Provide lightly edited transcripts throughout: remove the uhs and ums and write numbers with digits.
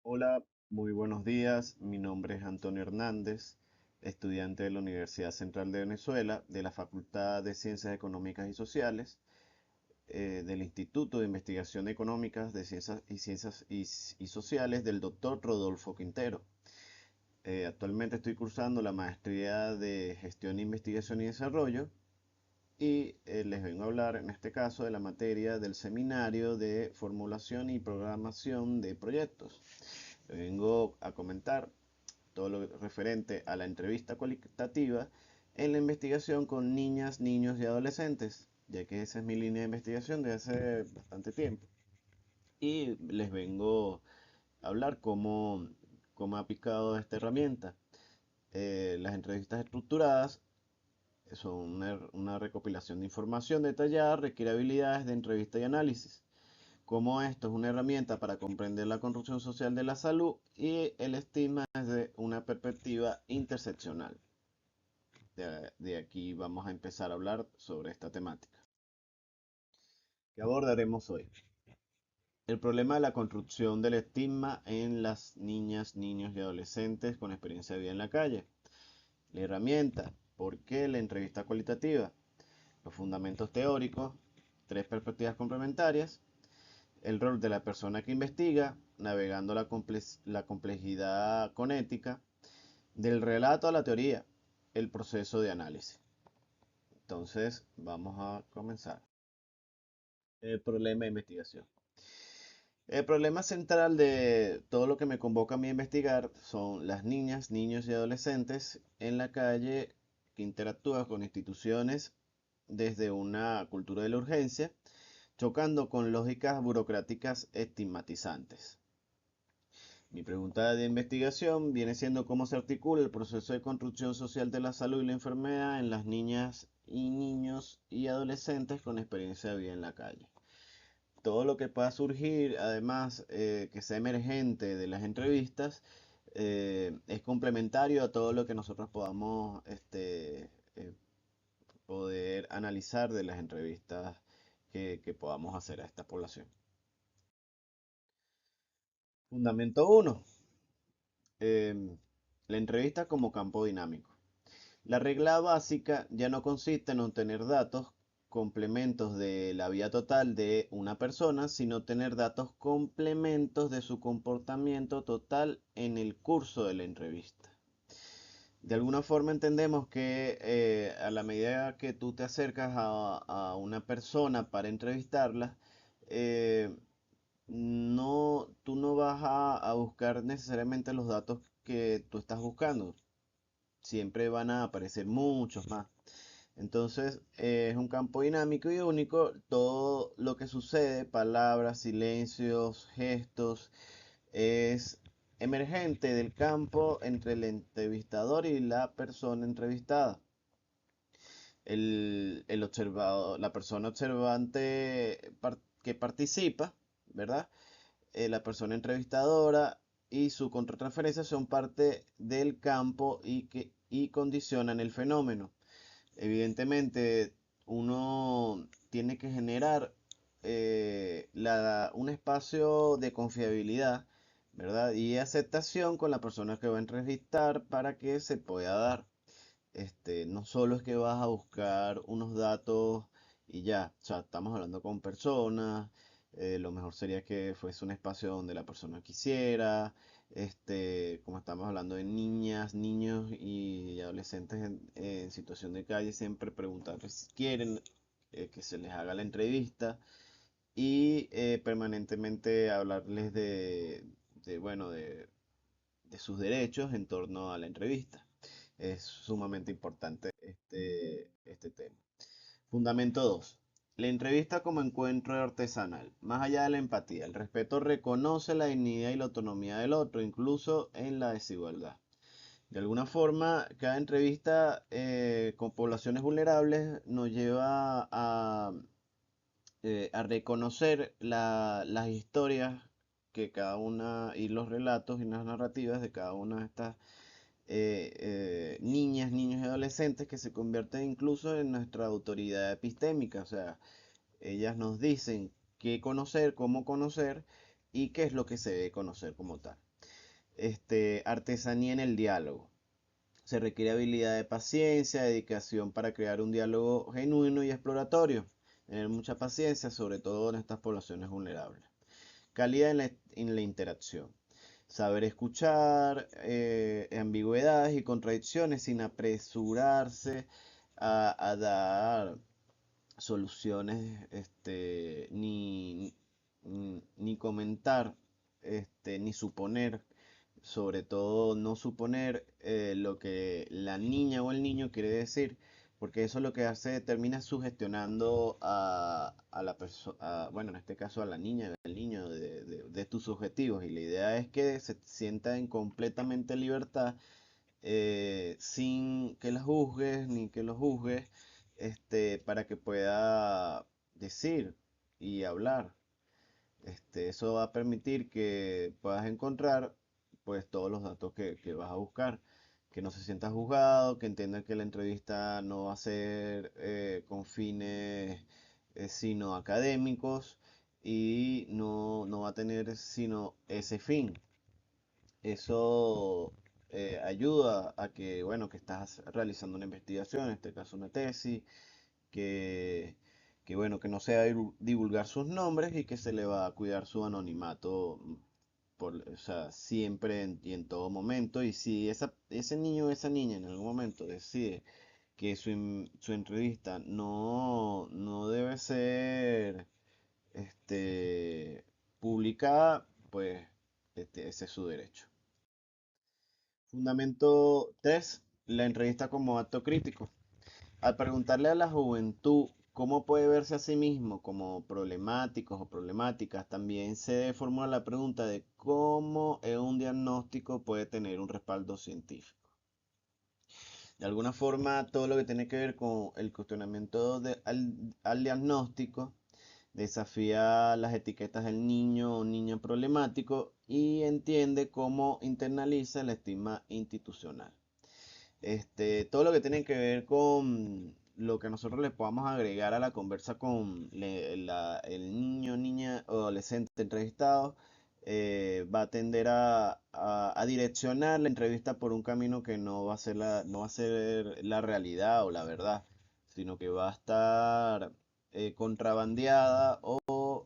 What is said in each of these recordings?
Hola, muy buenos días. Mi nombre es Antonio Hernández, estudiante de la Universidad Central de Venezuela, de la Facultad de Ciencias Económicas y Sociales, del Instituto de Investigación Económicas de Ciencias y Sociales del doctor Rodolfo Quintero. Actualmente estoy cursando la maestría de Gestión, Investigación y Desarrollo y les vengo a hablar en este caso de la materia del seminario de formulación y programación de proyectos. Vengo a comentar todo lo referente a la entrevista cualitativa en la investigación con niñas, niños y adolescentes, ya que esa es mi línea de investigación desde hace bastante tiempo. Y les vengo a hablar cómo ha aplicado esta herramienta. Las entrevistas estructuradas son una recopilación de información detallada, requiere habilidades de entrevista y análisis. Como esto es una herramienta para comprender la construcción social de la salud y el estigma desde una perspectiva interseccional. De aquí vamos a empezar a hablar sobre esta temática. ¿Qué abordaremos hoy? El problema de la construcción del estigma en las niñas, niños y adolescentes con experiencia de vida en la calle. La herramienta, ¿por qué la entrevista cualitativa? Los fundamentos teóricos, tres perspectivas complementarias, el rol de la persona que investiga, navegando la complejidad con ética, del relato a la teoría, el proceso de análisis. Entonces, vamos a comenzar. El problema de investigación. El problema central de todo lo que me convoca a mí a investigar son las niñas, niños y adolescentes en la calle que interactúan con instituciones desde una cultura de la urgencia, chocando con lógicas burocráticas estigmatizantes. Mi pregunta de investigación viene siendo cómo se articula el proceso de construcción social de la salud y la enfermedad en las niñas y niños y adolescentes con experiencia de vida en la calle. Todo lo que pueda surgir, además, que sea emergente de las entrevistas, es complementario a todo lo que nosotros podamos poder analizar de las entrevistas que podamos hacer a esta población. Fundamento uno. La entrevista como campo dinámico. La regla básica ya no consiste en obtener datos complementos de la vida total de una persona, sino tener datos complementos de su comportamiento total en el curso de la entrevista. De alguna forma entendemos que a la medida que tú te acercas a una persona para entrevistarla, eh, tú no vas a buscar necesariamente los datos que tú estás buscando. Siempre van a aparecer muchos más. Entonces, es un campo dinámico y único. Todo lo que sucede, palabras, silencios, gestos, es emergente del campo entre el entrevistador y la persona entrevistada. El observado, la persona observante que participa, ¿verdad? La persona entrevistadora y su contratransferencia son parte del campo y condicionan el fenómeno. Evidentemente, uno tiene que generar un espacio de confiabilidad, ¿verdad? Y aceptación con la persona que va a entrevistar para que se pueda dar. No solo es que vas a buscar unos datos y ya, o sea, estamos hablando con personas, lo mejor sería que fuese un espacio donde la persona quisiera, como estamos hablando de niñas, niños y adolescentes en situación de calle, siempre preguntar si quieren que se les haga la entrevista y permanentemente hablarles bueno, de sus derechos en torno a la entrevista. Es sumamente importante este tema. Fundamento 2. La entrevista como encuentro artesanal. Más allá de la empatía, el respeto reconoce la dignidad y la autonomía del otro, incluso en la desigualdad. De alguna forma, cada entrevista con poblaciones vulnerables nos lleva a reconocer las historias que cada una y los relatos y las narrativas de cada una de estas niñas, niños y adolescentes que se convierten incluso en nuestra autoridad epistémica. O sea, ellas nos dicen qué conocer, cómo conocer y qué es lo que se debe conocer como tal. artesanía en el diálogo. Se requiere habilidad de paciencia, dedicación para crear un diálogo genuino y exploratorio. Tener mucha paciencia, sobre todo en estas poblaciones vulnerables. Calidad en la interacción. Saber escuchar ambigüedades y contradicciones sin apresurarse a dar soluciones, ni comentar, ni suponer, sobre todo no suponer lo que la niña o el niño quiere decir, porque eso lo que hace termina sugestionando a la persona, bueno, en este caso a la niña, al niño de tus objetivos, y la idea es que se sienta en completamente libertad, sin que la juzgues ni que lo juzgues, para que pueda decir y hablar. Eso va a permitir que puedas encontrar pues todos los datos que vas a buscar, que no se sienta juzgado, que entienda que la entrevista no va a ser con fines sino académicos, y no va a tener sino ese fin. Eso ayuda a que, bueno, que estás realizando una investigación, en este caso una tesis, que, bueno, que no se va a divulgar sus nombres y que se le va a cuidar su anonimato, o sea, siempre y en todo momento. Y si ese niño o esa niña en algún momento decide que su entrevista no debe ser publicada, pues ese es su derecho. Fundamento 3: la entrevista como acto crítico. Al preguntarle a la juventud cómo puede verse a sí mismo como problemáticos o problemáticas, también se formula la pregunta de cómo un diagnóstico puede tener un respaldo científico. De alguna forma, todo lo que tiene que ver con el cuestionamiento al diagnóstico desafía las etiquetas del niño o niña problemático y entiende cómo internaliza el estigma institucional. Todo lo que tiene que ver con lo que nosotros le podamos agregar a la conversa con el niño, niña o adolescente entrevistado, va a tender a direccionar la entrevista por un camino que no va a ser la realidad o la verdad, sino que va a estar contrabandeada o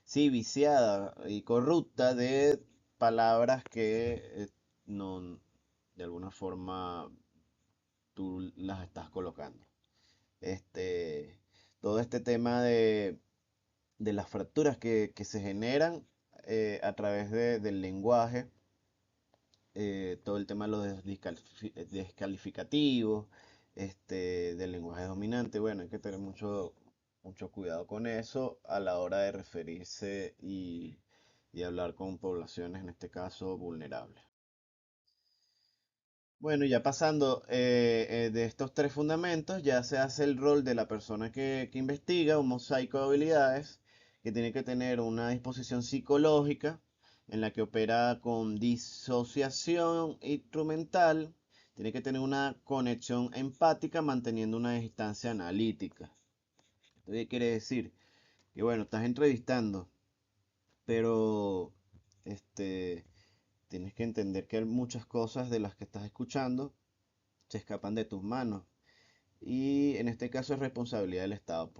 sí, viciada y corrupta de palabras que no, de alguna forma tú las estás colocando. Este, Todo este tema de las fracturas que se generan a través del lenguaje, todo el tema de los descalificativos, del lenguaje dominante. Bueno, hay que tener mucho cuidado con eso a la hora de referirse y hablar con poblaciones, en este caso, vulnerables. Bueno, ya pasando de estos tres fundamentos, ya se hace el rol de la persona que investiga, un mosaico de habilidades, que tiene que tener una disposición psicológica en la que opera con disociación instrumental, tiene que tener una conexión empática manteniendo una distancia analítica. ¿Esto qué quiere decir? Que bueno, estás entrevistando, pero este, tienes que entender que hay muchas cosas de las que estás escuchando se escapan de tus manos. Y en este caso es responsabilidad del Estado.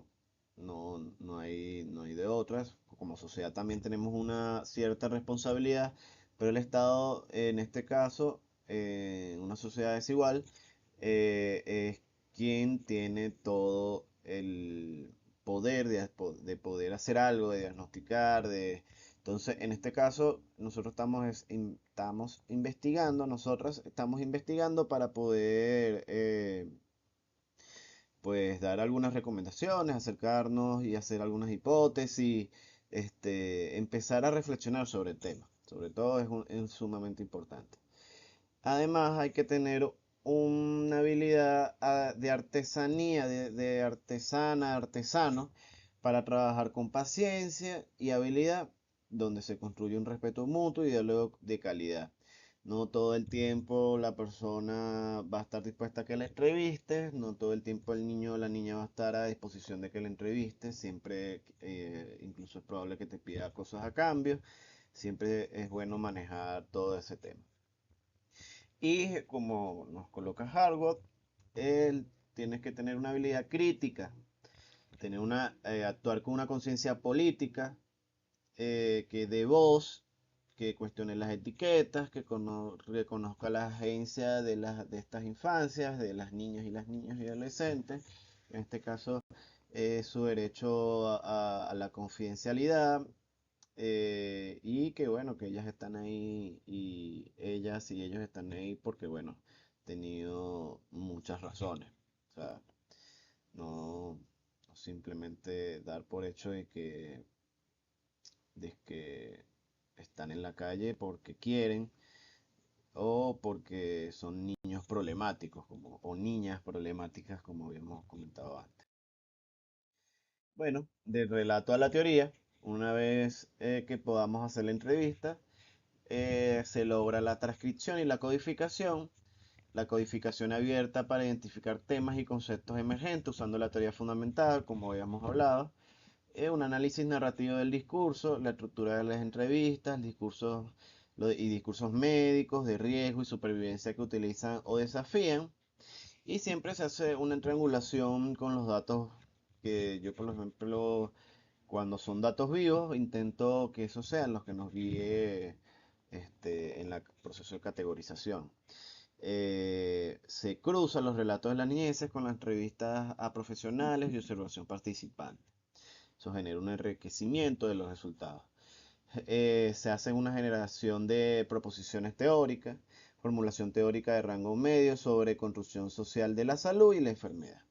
No hay de otras. Como sociedad también tenemos una cierta responsabilidad, pero el Estado, en este caso, en una sociedad desigual, es quien tiene todo el poder de poder hacer algo, de diagnosticar, Entonces, en este caso, nosotros estamos investigando, nosotras estamos investigando para poder pues dar algunas recomendaciones, acercarnos y hacer algunas hipótesis, empezar a reflexionar sobre el tema. Sobre todo es sumamente importante. Además, hay que tener una habilidad de artesanía, de artesana, artesano, para trabajar con paciencia y habilidad, donde se construye un respeto mutuo y diálogo de calidad. No todo el tiempo la persona va a estar dispuesta a que la entrevistes, no todo el tiempo el niño o la niña va a estar a disposición de que la entrevistes, siempre incluso es probable que te pida cosas a cambio. siempre es bueno manejar todo ese tema. Y como nos coloca Harvard, él tienes que tener una habilidad crítica, actuar con una conciencia política, que dé voz, que cuestione las etiquetas, que reconozca la agencia de estas infancias, de las niñas y las niñas y adolescentes. En este caso, su derecho a la confidencialidad, y que bueno, que ellas están ahí y ellas y ellos están ahí porque bueno, he tenido muchas razones. O sea, no, no simplemente dar por hecho de que están en la calle porque quieren o porque son niños problemáticos o niñas problemáticas como habíamos comentado antes. Bueno, del relato a la teoría, una vez que podamos hacer la entrevista, se logra la transcripción y la codificación abierta para identificar temas y conceptos emergentes usando la teoría fundamental, como habíamos hablado, un análisis narrativo del discurso, la estructura de las entrevistas, y discursos médicos de riesgo y supervivencia que utilizan o desafían. Y siempre se hace una triangulación con los datos que yo, por ejemplo, cuando son datos vivos, intento que esos sean los que nos guíe en el proceso de categorización. Se cruzan los relatos de las niñeces con las entrevistas a profesionales y observación participante. Eso genera un enriquecimiento de los resultados. Se hace una generación de proposiciones teóricas, formulación teórica de rango medio sobre construcción social de la salud y la enfermedad.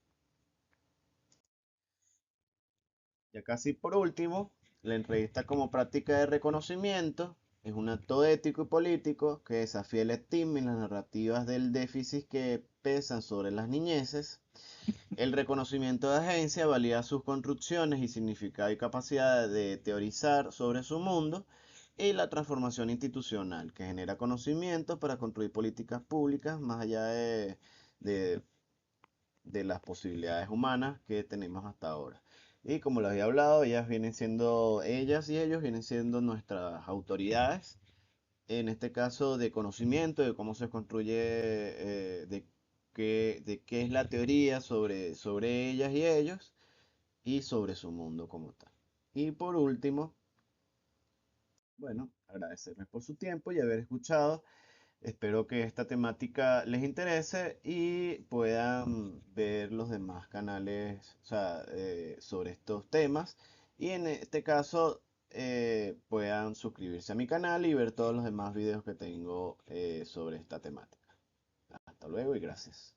Ya casi por último, la entrevista como práctica de reconocimiento es un acto ético y político que desafía el estigma y las narrativas del déficit que pesan sobre las niñeces. El reconocimiento de agencia valida sus construcciones y significado y capacidad de teorizar sobre su mundo, y la transformación institucional que genera conocimientos para construir políticas públicas más allá de, de las posibilidades humanas que tenemos hasta ahora. Y como les había hablado, ellas y ellos vienen siendo nuestras autoridades, en este caso de conocimiento, de cómo se construye, de qué es la teoría sobre ellas y ellos, y sobre su mundo como tal. Y por último, bueno, agradecerles por su tiempo y haber escuchado. Espero que esta temática les interese y puedan ver los demás canales, o sea, sobre estos temas. Y en este caso, puedan suscribirse a mi canal y ver todos los demás videos que tengo sobre esta temática. Hasta luego y gracias.